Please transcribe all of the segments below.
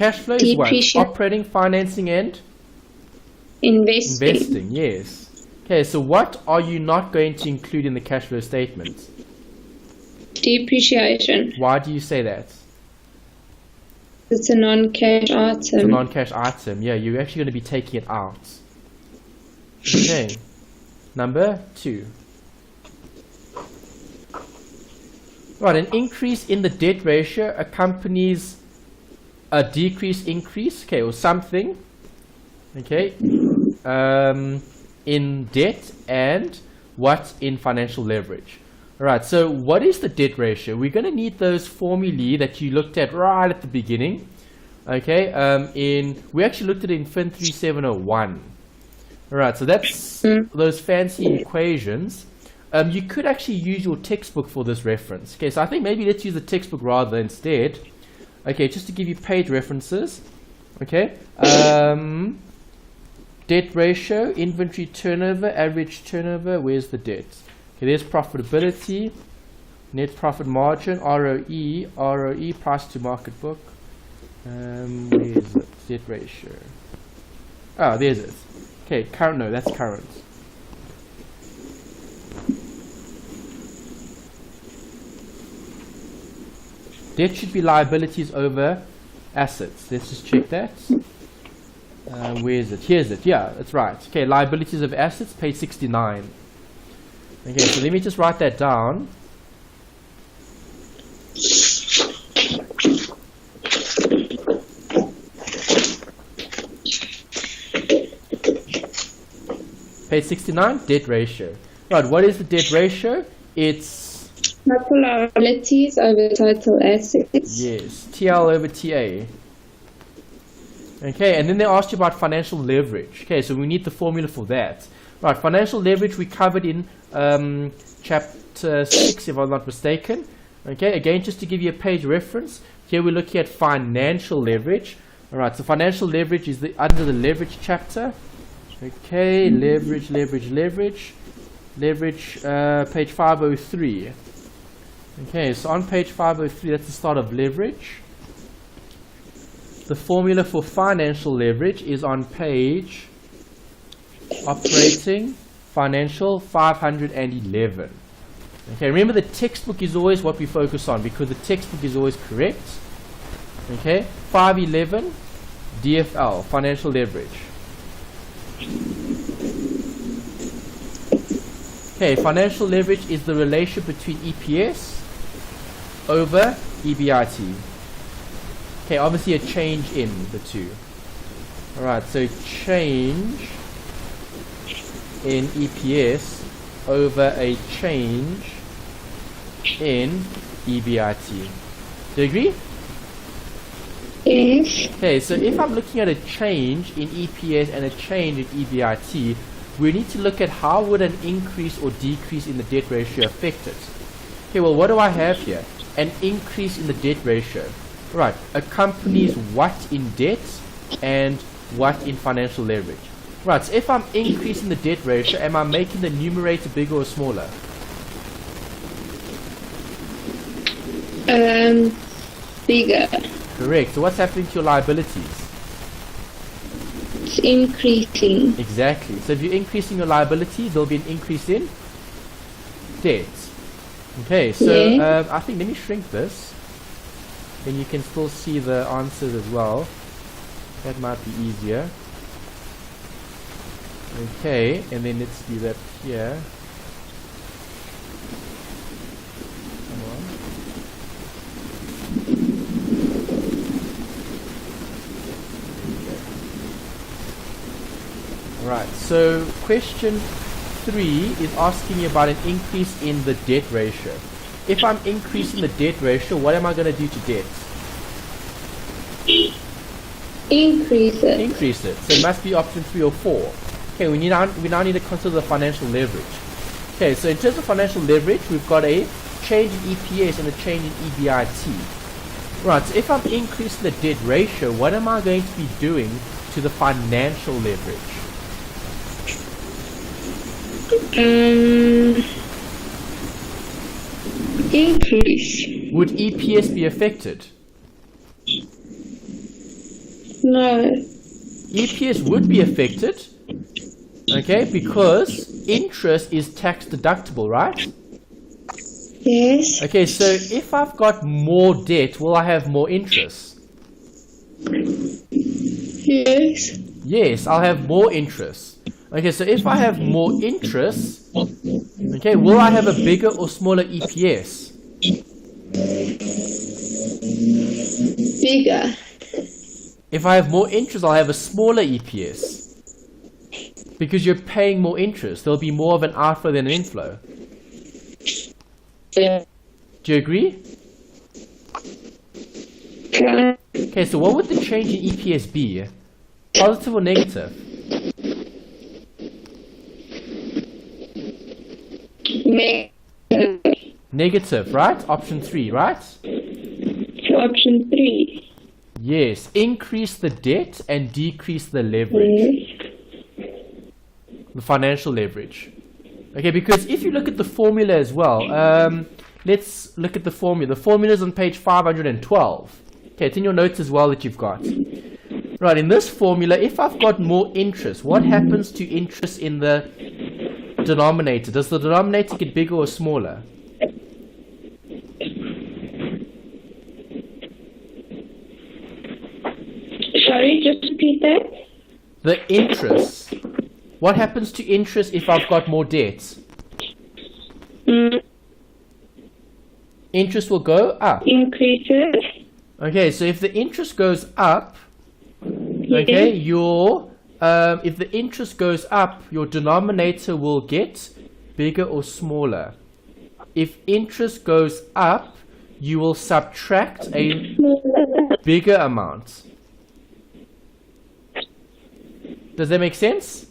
Cash flow is what? Depreciation. Operating, financing, and Investing. investing. Yes. Okay, so what are you not going to include in the cash flow statement? Depreciation. Why do you say that? It's a non-cash It's a item. non-cash item. Yeah, you're actually going to be taking it out. Okay. Number 2. Right, an increase in the debt ratio accompanies a decrease, increase, okay, or something, okay, in debt and what in financial leverage. All right, so what is the debt ratio? We're going to need those formulae that you looked at right at the beginning, okay, we actually looked at it in FIN3701. All right, so that's those fancy equations. You could actually use your textbook for this reference. Okay, so I think maybe let's use the textbook rather instead. Okay, just to give you page references. Okay, debt ratio, inventory turnover, average turnover. Where's the debt? Okay, there's profitability, net profit margin, ROE, price to market book. Where is it? Debt ratio. Oh, there's it. Okay, current. No, that's current. Debt should be liabilities over assets. Let's just check that. Where is it? Here's it. Yeah, that's right. Okay, liabilities of assets, page 69. Okay, so let me just write that down. Page 69, debt ratio. Right, what is the debt ratio? It's Total liabilities over total assets. yes, TL over TA. Okay, and then they asked you about financial leverage. Okay, so we need the formula for that. Right, financial leverage we covered in chapter 6, if I'm not mistaken. Okay, again, just to give you a page reference, here we're looking at financial leverage. All right, so financial leverage is under the leverage chapter. Okay, leverage, page 503. Okay, so on page 503, that's the start of leverage. The formula for financial leverage is on page operating financial 511. Okay, remember the textbook is always what we focus on because the textbook is always correct. Okay, 511 DFL, financial leverage. Okay, financial leverage is the relation between EPS over EBIT. Okay, obviously a change in the two. Alright, so change in EPS over a change in EBIT. Do you agree? Yes. Okay, so if I'm looking at a change in EPS and a change in EBIT, we need to look at how would an increase or decrease in the debt ratio affect it. Okay, well, what do I have here? An increase in the debt ratio. Right, accompanies what in debt and what in financial leverage. Right, so if I'm increasing the debt ratio, am I making the numerator bigger or smaller? Bigger. Correct. So what's happening to your liabilities? It's increasing. Exactly. So if you're increasing your liabilities, there'll be an increase in debt. Okay, so Yeah. I think let me shrink this. Then you can still see the answers as well. That might be easier. Okay, and then let's do that here. Come on. Alright, so question 3 is asking you about an increase in the debt ratio. If I'm increasing the debt ratio, what am I going to do to debt? Increase it. Increase it. So it must be option 3 or 4. Okay, we now need to consider the financial leverage. Okay, so in terms of financial leverage, we've got a change in EPS and a change in EBIT. Right, so if I'm increasing the debt ratio, what am I going to be doing to the financial leverage? Increase. Would EPS be affected? No. EPS would be affected, okay, because interest is tax deductible, right? Yes. Okay, so if I've got more debt, will I have more interest? Yes. Yes, I'll have more interest. Okay, so if I have more interest, okay, will I have a bigger or smaller EPS? Bigger. If I have more interest, I'll have a smaller EPS. Because you're paying more interest. There'll be more of an outflow than an inflow. Yeah. Do you agree? Okay, so what would the change in EPS be? Positive or negative? Negative, right? Option 3, right? Option 3. Yes, increase the debt and decrease the leverage. The financial leverage. Okay, because if you look at the formula as well, let's look at the formula. The formula is on page 512. Okay, it's in your notes as well that you've got. Right, in this formula, if I've got more interest, what happens to interest in the denominator? Does the denominator get bigger or smaller? Sorry, just repeat that. The interest. What happens to interest if I've got more debt? Interest will go up. Increases. Okay, so if the interest goes up, okay, if the interest goes up, your denominator will get bigger or smaller. If interest goes up, you will subtract a bigger amount. Does that make sense?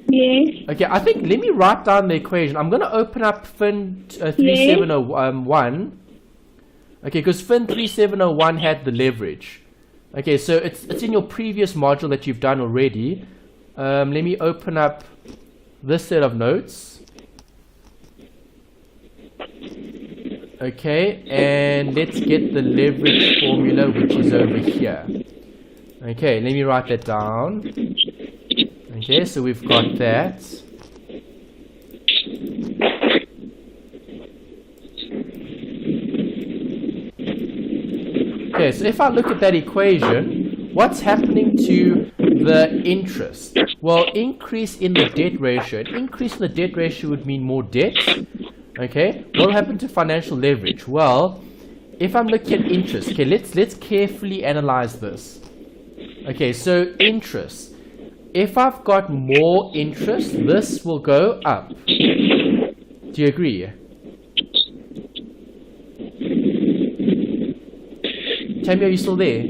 Yes. Okay, I think, let me write down the equation. I'm going to open up FIN3701. Okay, because FIN3701 had the leverage. Okay, so it's in your previous module that you've done already. Let me open up this set of notes. Okay, and let's get the leverage formula, which is over here. Okay, let me write that down. Okay, so we've got that. Okay, so if I look at that equation, what's happening to the interest? Well, increase in the debt ratio. An increase in the debt ratio would mean more debt. Okay, what will happen to financial leverage? Well, if I'm looking at interest, okay, let's carefully analyze this. Okay, so interest. If I've got more interest, this will go up. Do you agree? Tammy, are you still there?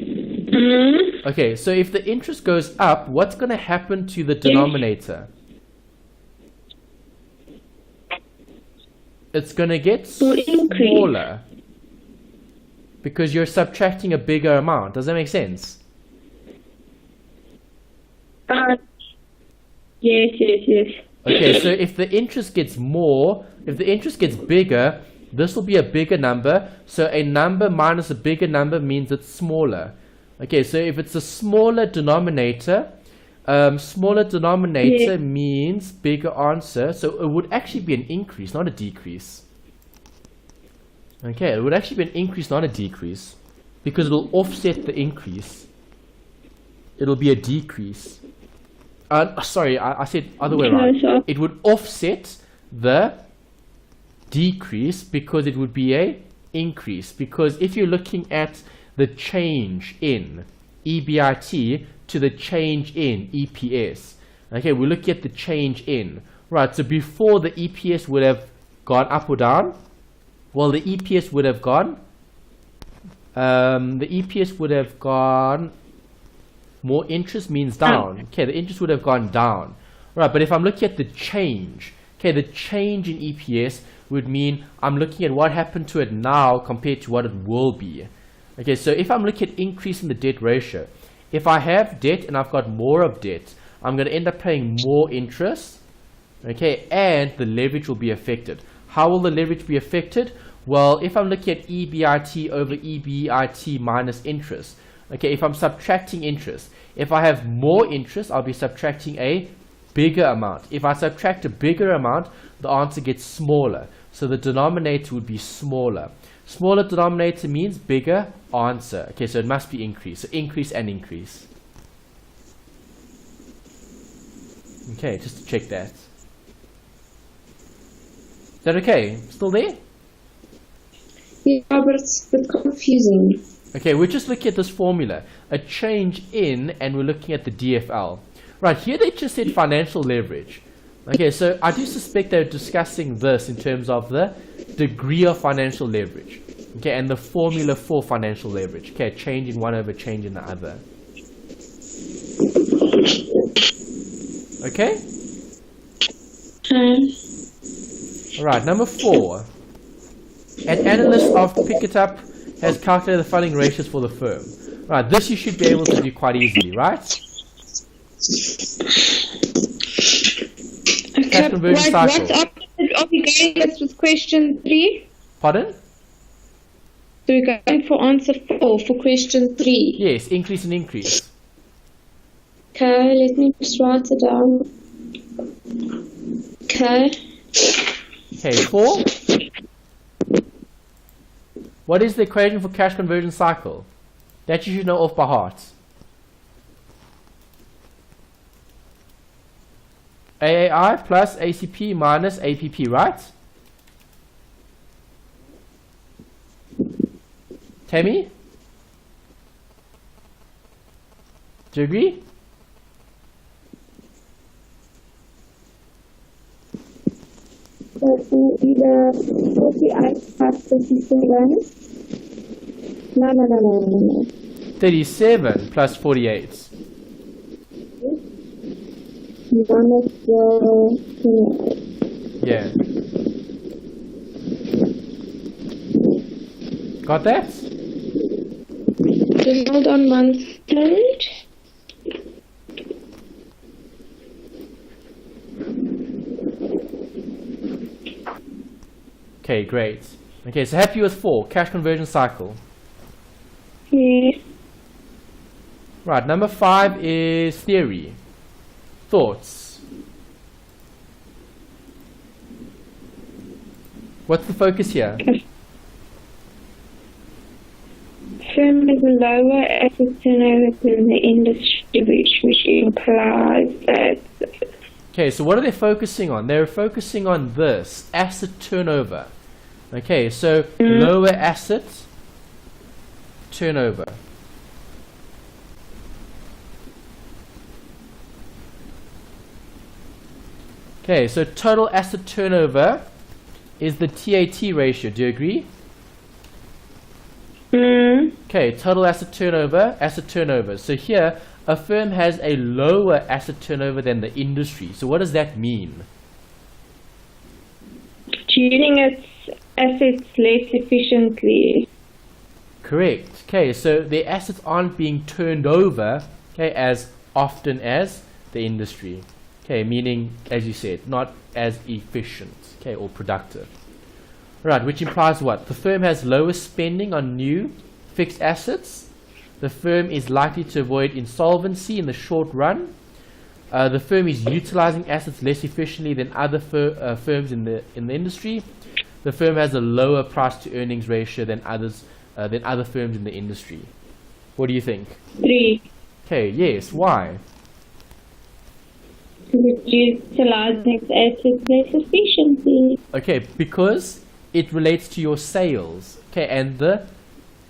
Okay, so if the interest goes up, what's going to happen to the denominator? It's going to get smaller. Because you're subtracting a bigger amount. Does that make sense? Yes. Okay, so if the interest gets more, if the interest gets bigger, this will be a bigger number. So a number minus a bigger number means it's smaller. Okay, so if it's a smaller denominator means bigger answer. So it would actually be an increase, not a decrease. Okay, it would actually be an increase, not a decrease. Because it'll offset the increase. It'll be a decrease. Sorry, I said other way around. It would offset the decrease because it would be a increase. Because if you're looking at the change in EBIT to the change in EPS, okay, we're looking at the change in. Right, so before the EPS would have gone up or down, well, the EPS would have gone, more interest means down. Okay, the interest would have gone down. Right, but if I'm looking at the change, okay, the change in EPS would mean I'm looking at what happened to it now compared to what it will be. Okay, so if I'm looking at increasing the debt ratio, if I have debt and I've got more of debt, I'm going to end up paying more interest. Okay, and the leverage will be affected. How will the leverage be affected? Well, if I'm looking at EBIT over EBIT minus interest, Okay, if I'm subtracting interest, if I have more interest, I'll be subtracting a bigger amount. If I subtract a bigger amount, the answer gets smaller. So the denominator would be smaller. Smaller denominator means bigger answer. Okay, so it must be increase. So increase and increase. Okay, just to check that. Is that okay? Still there? Yeah, but it's a bit confusing. Okay, we're just looking at this formula. A change in, and we're looking at the DFL. Right, here they just said financial leverage. Okay, so I do suspect they're discussing this in terms of the degree of financial leverage. Okay, and the formula for financial leverage. Okay, change in one over change in the other. Okay? Alright, number 4. An analyst of Pickup has calculated the following ratios for the firm. Right, this you should be able to do quite easily, right? Cash conversion cycle. What are we going with question 3? Pardon? So we're going for answer 4 for question 3. Yes, increase and increase. Okay, let me just write it down. Okay. Okay, 4. What is the equation for cash conversion cycle? That you should know off by heart. AAI plus ACP minus APP, right? Tammy? Do you agree? So either 48 plus 57. No. 37 plus 48. Minus 28. Yeah. Got that? So hold on one second. Okay, great. Okay, so happy with 4, cash conversion cycle. Yeah. Right, number 5 is theory. Thoughts. What's the focus here? Firm has a lower asset turnover than the industry, which implies that. Okay, so what are they focusing on? They're focusing on this, asset turnover. Okay, so lower asset turnover. Okay, so total asset turnover is the TAT ratio. Do you agree? Okay, total asset turnover. So here, a firm has a lower asset turnover than the industry. So what does that mean? Using its assets less efficiently. Correct. Okay, so the assets aren't being turned over, okay, as often as the industry. Okay, meaning, as you said, not as efficient, okay, or productive. Right, which implies what? The firm has lower spending on new fixed assets. The firm is likely to avoid insolvency in the short run. The firm is utilizing assets less efficiently than other firms in the industry. The firm has a lower price to earnings ratio than other firms in the industry. What do you think? 3. Okay, yes. Why? Utilizing its assets less efficiently. Okay, because it relates to your sales. Okay, and the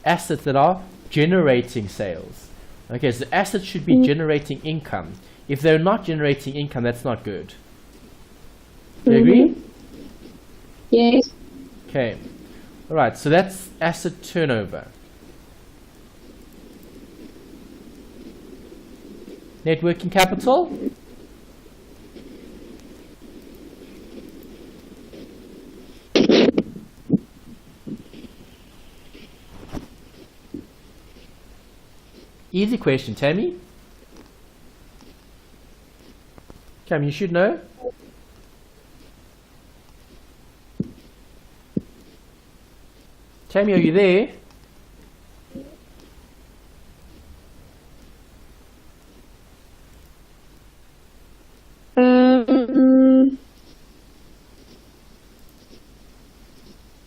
assets that are generating sales. Okay, so assets should be generating income. If they're not generating income, that's not good. Do you agree? Yes. Okay. Alright, so that's asset turnover. Net working capital. Easy question, Tammy. Cam, you should know. Tammy, are you there?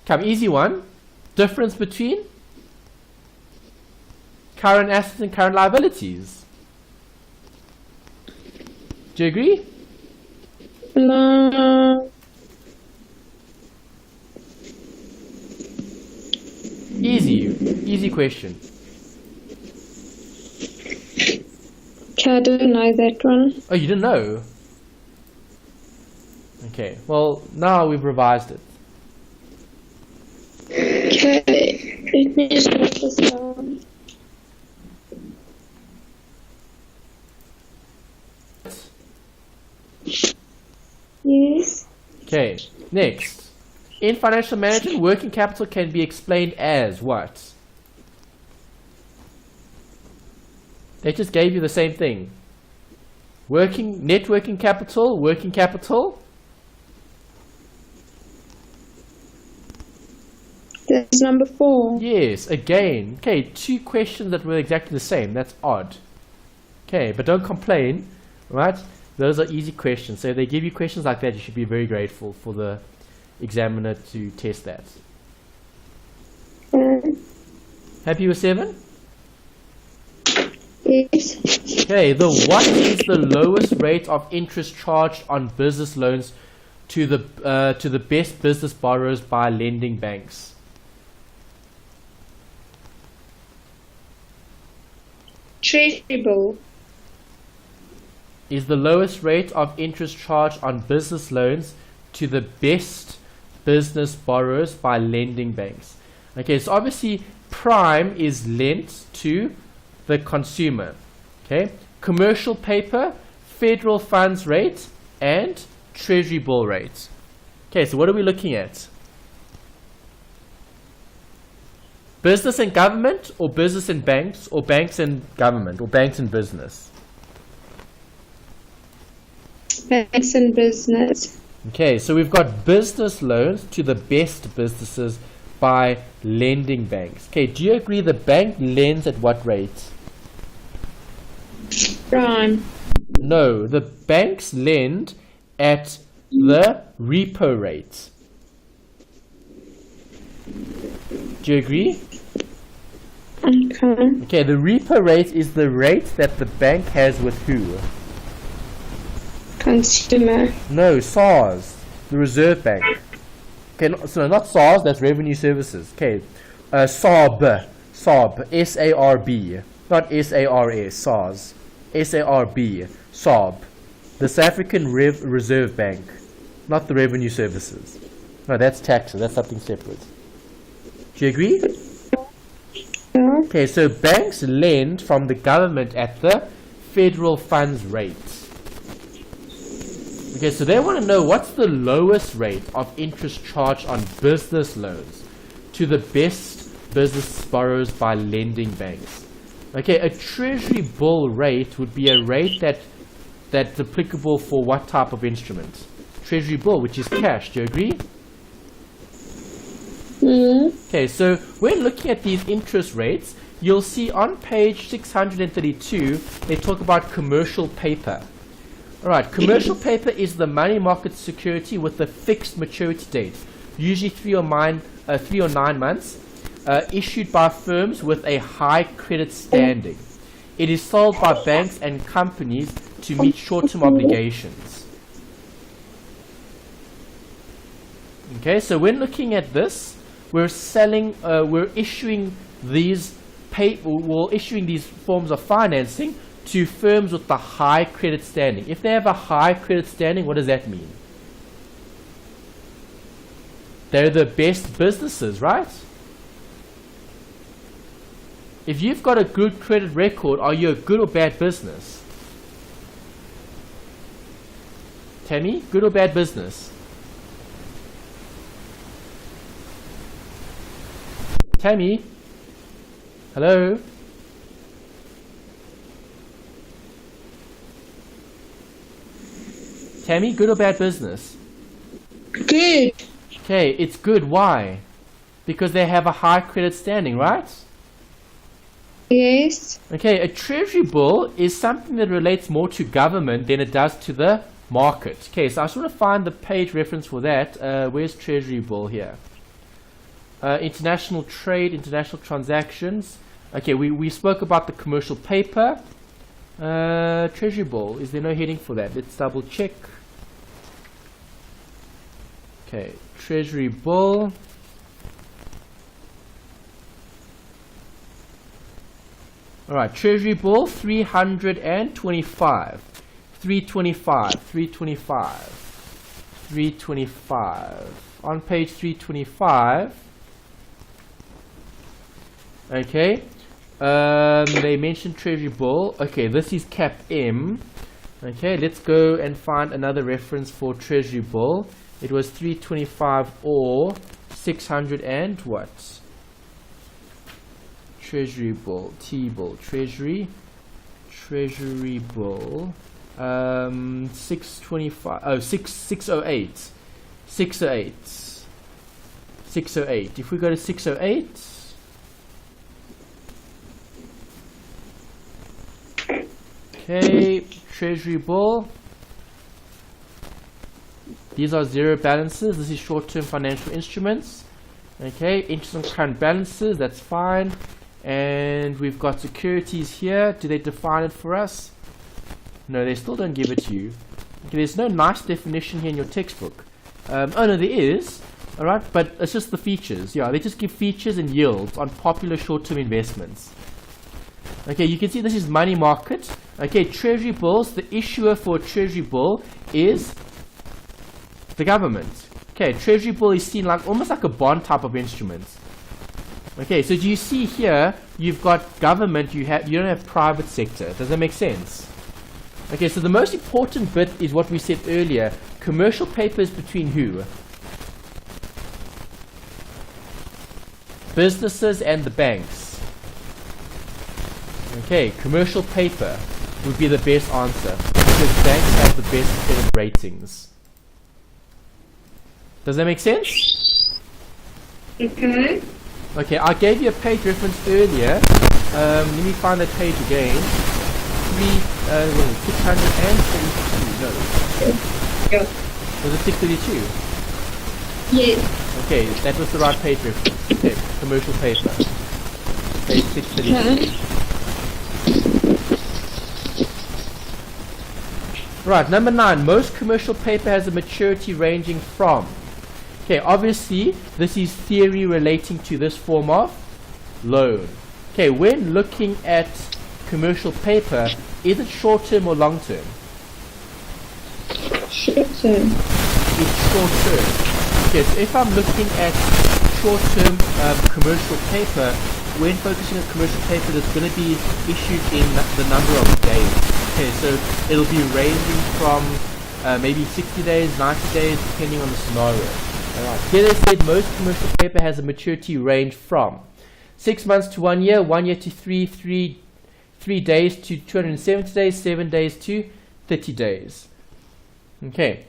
Come, easy one. Difference between current assets and current liabilities. Do you agree? No. Easy question. Okay, I didn't know that one. Oh, you didn't know? Okay, well, now we've revised it. Okay, let me just write this down. Yes. Okay, next. In financial management, working capital can be explained as what? They just gave you the same thing. Net working capital, working capital. That's number 4. Yes, again. Okay, 2 questions that were exactly the same. That's odd. Okay, but don't complain, right? Those are easy questions. So if they give you questions like that, you should be very grateful for the examiner to test that. Happy with 7? Yes. Okay, what is the lowest rate of interest charged on business loans to the best business borrowers by lending banks? Treasury bill. Is the lowest rate of interest charged on business loans to the best business borrowers by lending banks. Okay, so obviously prime is lent to the consumer. Okay, commercial paper, federal funds rate, and treasury bill rate. Okay, so what are we looking at? Business and government, or business and banks, or banks and government, or banks and business? Banks and business. Okay, so we've got business loans to the best businesses by lending banks. Okay, do you agree the bank lends at what rate? Prime. No, the banks lend at the repo rate. Do you agree? Okay. Okay, the repo rate is the rate that the bank has with who? Consumer. No, SARS, the Reserve Bank. Okay, so not SARS, that's Revenue Services. Okay, SARB, S-A-R-B, not S-A-R-S, SARS, S-A-R-B, SARB, the South African Reserve Bank, not the Revenue Services. No, that's taxes, that's something separate. Do you agree? Yeah. Okay, so banks lend from the government at the federal funds rate. Okay, so they want to know what's the lowest rate of interest charged on business loans to the best business borrowers by lending banks. Okay, a treasury bill rate would be a rate that's applicable for what type of instrument? Treasury bill, which is cash. Do you agree? Okay, so when looking at these interest rates, you'll see on page 632, they talk about commercial paper. Alright, commercial paper is the money market security with a fixed maturity date, usually 3 or 9 months, issued by firms with a high credit standing. It is sold by banks and companies to meet short-term obligations. Okay, so when looking at this, we're issuing these forms of financing to firms with the high credit standing. If they have a high credit standing, what does that mean? They're the best businesses, right? If you've got a good credit record, are you a good or bad business? Tammy, good or bad business? Tammy? Hello? Tammy, good or bad business? Good. Okay, it's good. Why? Because they have a high credit standing, right? Yes. Okay, a treasury bill is something that relates more to government than it does to the market. Okay, so I just want to find the page reference for that. Where's treasury bill here? International trade, international transactions. Okay, we spoke about the commercial paper. Treasury bill. Is there no heading for that? Let's double check. Okay, treasury bill. Alright, treasury bill 325. 325. On page 325. Okay. They mentioned treasury bill. Okay, this is cap M. Okay, let's go and find another reference for treasury bill. It was 325 or 600 and what? Treasury bill, T-bill, treasury bill, 625, oh, 608. If we go to 608, okay, treasury bill. These are zero balances. This is short-term financial instruments. Okay, interest on current balances, that's fine. And we've got securities here. Do they define it for us? No, they still don't give it to you. Okay, there's no nice definition here in your textbook. Oh no, there is. Alright, but it's just the features. Yeah, they just give features and yields on popular short-term investments. Okay, you can see this is money market. Okay, treasury bills. The issuer for a treasury bill is the government. Okay, treasury bill is seen like almost like a bond type of instrument. Okay, so do you see here, you've got government, you don't have private sector. Does that make sense? Okay, so the most important bit is what we said earlier. Commercial paper is between who? Businesses and the banks. Okay, commercial paper would be the best answer because banks have the best credit ratings. Does that make sense? Okay. Okay, I gave you a page reference earlier. Let me find that page again. 632. No. Yeah. Was it 632? Yes. Okay, that was the right page reference. Okay, commercial paper. Page 632. Right, number 9. Most commercial paper has a maturity ranging from. Okay, obviously, this is theory relating to this form of loan. Okay, when looking at commercial paper, is it short-term or long-term? Short-term. It's short-term. Okay, so if I'm looking at short-term commercial paper, when focusing on commercial paper, it's going to be issued in the number of days. Okay, so it'll be ranging from maybe 60 days, 90 days, depending on the scenario. Alright, here they said most commercial paper has a maturity range from 6 months to 1 year, 1 year to 3 days to 270 days, 7 days to 30 days. Okay,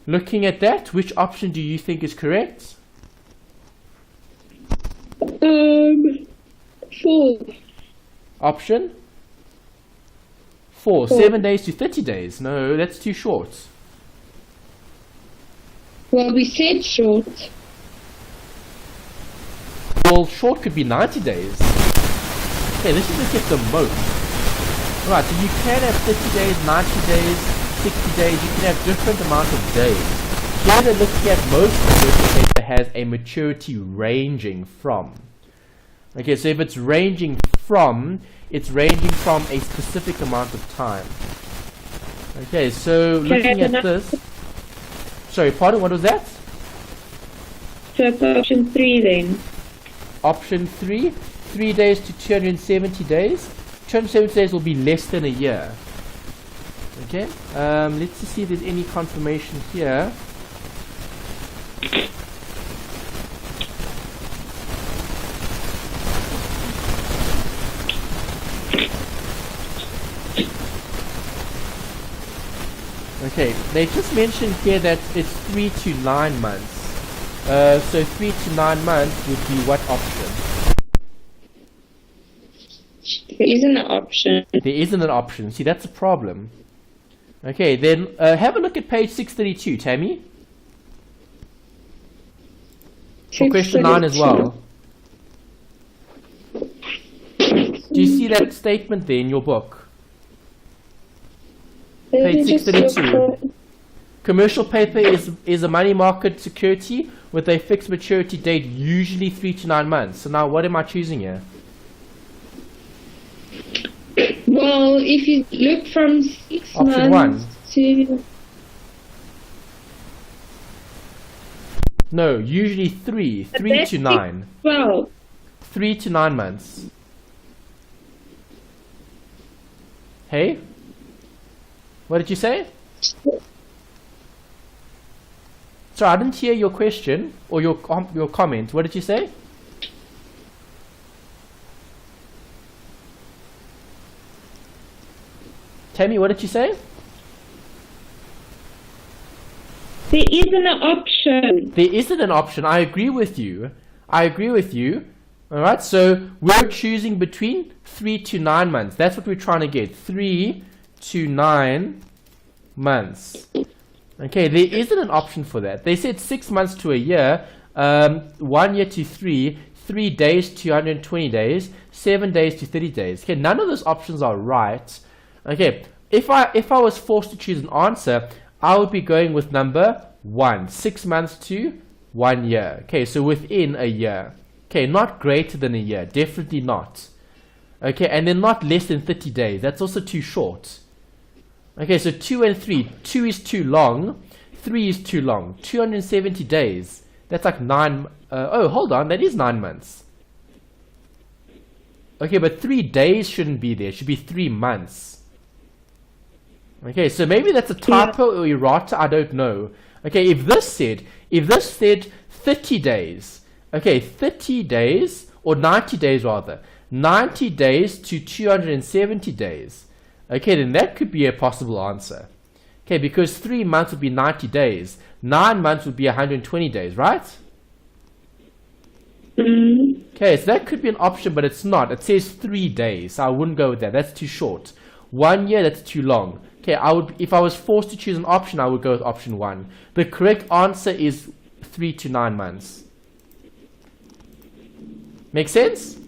looking at that, which option do you think is correct? 4. Option 4, 7 days to 30 days. No, that's too short. Well, we said short. Well, short could be 90 days. Okay, this is just the most. Right, so you can have 30 days, 90 days, 60 days. You can have different amounts of days. Here they're looking at most commercial paper has a maturity ranging from. Okay, so if it's ranging from, it's ranging from a specific amount of time. Okay, so looking at this. Sorry, pardon, what was that? So it's option 3 then. Option 3, 3 days to 270 days. 270 days will be less than a year. Okay, let's just see if there's any confirmation here. Okay, they just mentioned here that it's 3 to 9 months. So 3 to 9 months would be what option? There isn't an option. There isn't an option. See, that's a problem. Okay, then have a look at page 632, Tammy. For question 9 as well. Do you see that statement there in your book? Page 632. Commercial paper is a money market security with a fixed maturity date, usually 3 to 9 months. So now what am I choosing here? Well, if you look from 6 Option months 1. to... No, usually 3 to 9. 12. 3 to 9 months. Hey? What did you say? Sorry, I didn't hear your question or your comment. What did you say? Tammy, what did you say? There isn't an option. There isn't an option. I agree with you. Alright, so we're choosing between 3 to 9 months. That's what we're trying to get. 3 to 9 months. Okay, there isn't an option for that. They said 6 months to a year, 1 year to 3, 3 days to 120 days, 7 days to 30 days. Okay, none of those options are right. Okay, if I was forced to choose an answer, I would be going with number 1, 6 months to 1 year. Okay, so within a year. Okay, not greater than a year, definitely not. Okay, and then not less than 30 days. That's also too short. Okay, so 2 and 3. 2 is too long. 3 is too long. 270 days. That's like 9. Oh, hold on. That is 9 months. Okay, but 3 days shouldn't be there. It should be 3 months. Okay, so maybe that's a typo or errata. I don't know. Okay, if this said 30 days. Okay, 30 days or 90 days rather. 90 days to 270 days. Okay, then that could be a possible answer. Okay, because 3 months would be 90 days. 9 months would be 120 days, right? Okay, so that could be an option, but it's not. It says 3 days, so I wouldn't go with that. That's too short. 1 year, that's too long. Okay, if I was forced to choose an option, I would go with option 1. The correct answer is 3 to 9 months. Make sense?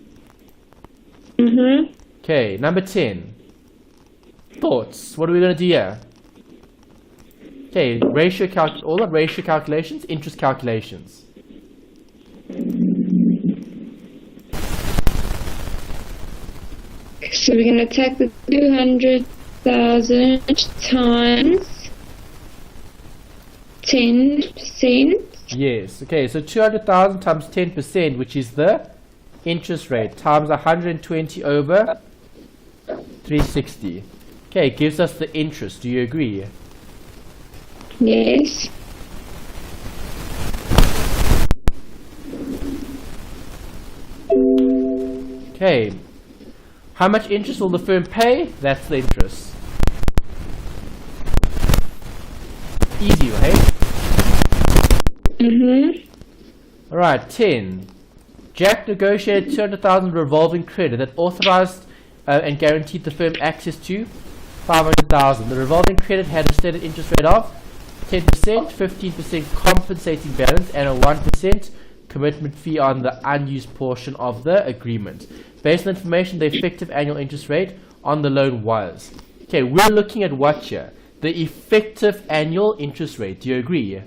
Okay, number 10. Thoughts? What are we going to do here? Okay, all the ratio calculations, interest calculations. So we're going to take the 200,000 times 10%. Yes, okay, so 200,000 times 10%, which is the interest rate, times 120 over 360. Okay, it gives us the interest. Do you agree? Yes. Okay. How much interest will the firm pay? That's the interest. Easy, right? Alright, 10. Jack negotiated 200,000 revolving credit that authorized and guaranteed the firm access to 500,000. The revolving credit had a stated interest rate of 10%, 15% compensating balance, and a 1% commitment fee on the unused portion of the agreement. Based on information, the effective annual interest rate on the loan was. Okay, we're looking at what here? The effective annual interest rate. Do you agree?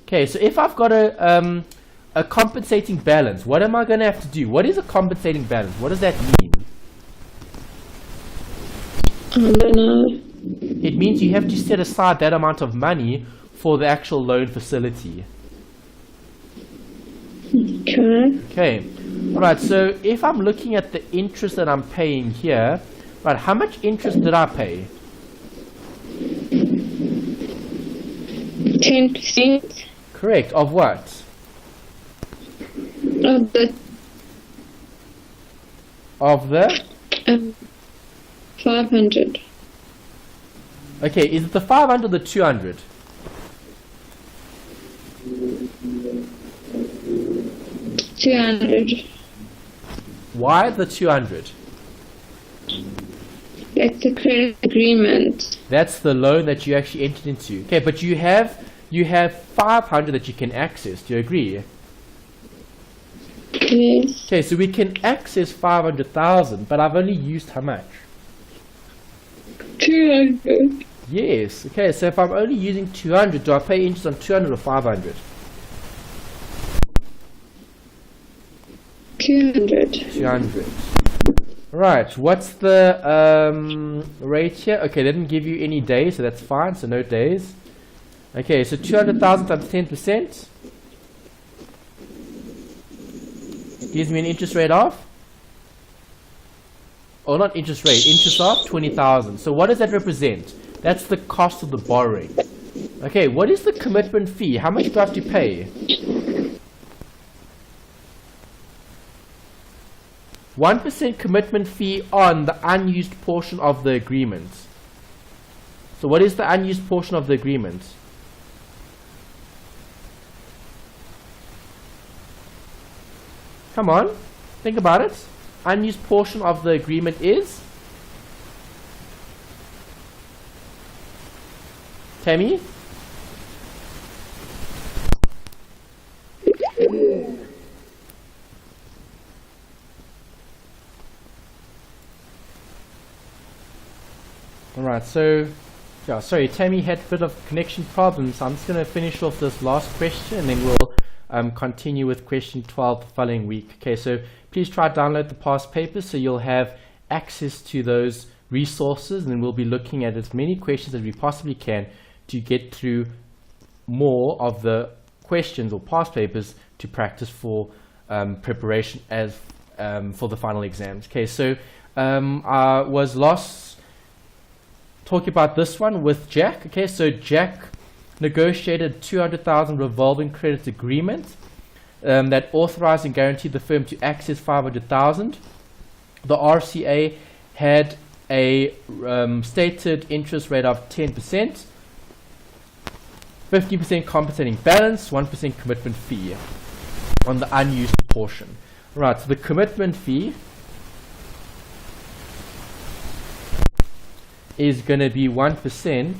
Okay, so if I've got a compensating balance, what am I going to have to do? What is a compensating balance? What does that mean? I don't know. It means you have to set aside that amount of money for the actual loan facility. Okay. Alright, so if I'm looking at the interest that I'm paying here, right, how much interest did I pay? 10%. Correct. Of what? Of the? 500. Okay, is it the 500 or the 200? $200. Why the 200? That's a credit agreement. That's the loan that you actually entered into. Okay, but you have you have 500 that you can access. Do you agree? Yes. Okay, so we can access 500,000, but I've only used how much? 200. Yes. Okay, so if I'm only using 200, do I pay interest on 200 or 500? 200. 200. Right, what's the rate here? Okay, they didn't give you any days, so that's fine, so no days. Okay, so 200,000 times 10% gives me an interest rate of, or not interest rate, interest of 20,000. So what does that represent? That's the cost of the borrowing. Okay, what is the commitment fee? How much do I have to pay? 1% commitment fee on the unused portion of the agreement. So what is the unused portion of the agreement? Come on, think about it. Unused portion of the agreement is? Tammy? Alright, so, yeah, sorry, Tammy had a bit of connection problems, so I'm just going to finish off this last question and then we'll continue with question 12 the following week. Okay, so please try to download the past papers so you'll have access to those resources, and then we'll be looking at as many questions as we possibly can to get through more of the questions or past papers to practice for preparation as for the final exams. Okay, so I was talking about this one with Jack. Okay, so Jack negotiated 200,000 revolving credit agreement that authorized and guaranteed the firm to access 500,000. The RCA had a stated interest rate of 10%, 50% compensating balance, 1% commitment fee on the unused portion. Right, so the commitment fee is going to be 1%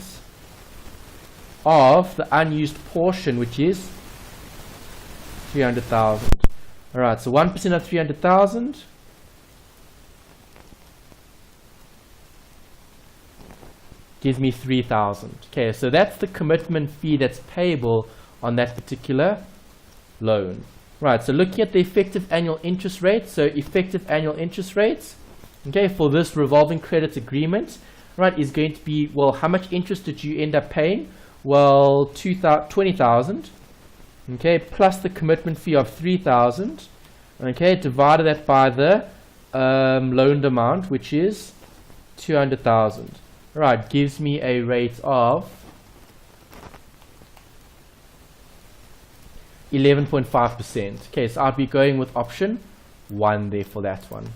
of the unused portion, which is 300,000. Alright, so 1% of 300,000 gives me 3,000. Okay, so that's the commitment fee that's payable on that particular loan. Right, so looking at the effective annual interest rate, so effective annual interest rates, okay, for this revolving credit agreement, right, is going to be, well, how much interest did you end up paying? Well, 20,000, okay, plus the commitment fee of 3,000, okay, divided that by the loaned amount, which is 200,000. Right, gives me a rate of 11.5%. Okay, so I'll be going with option 1 there for that one.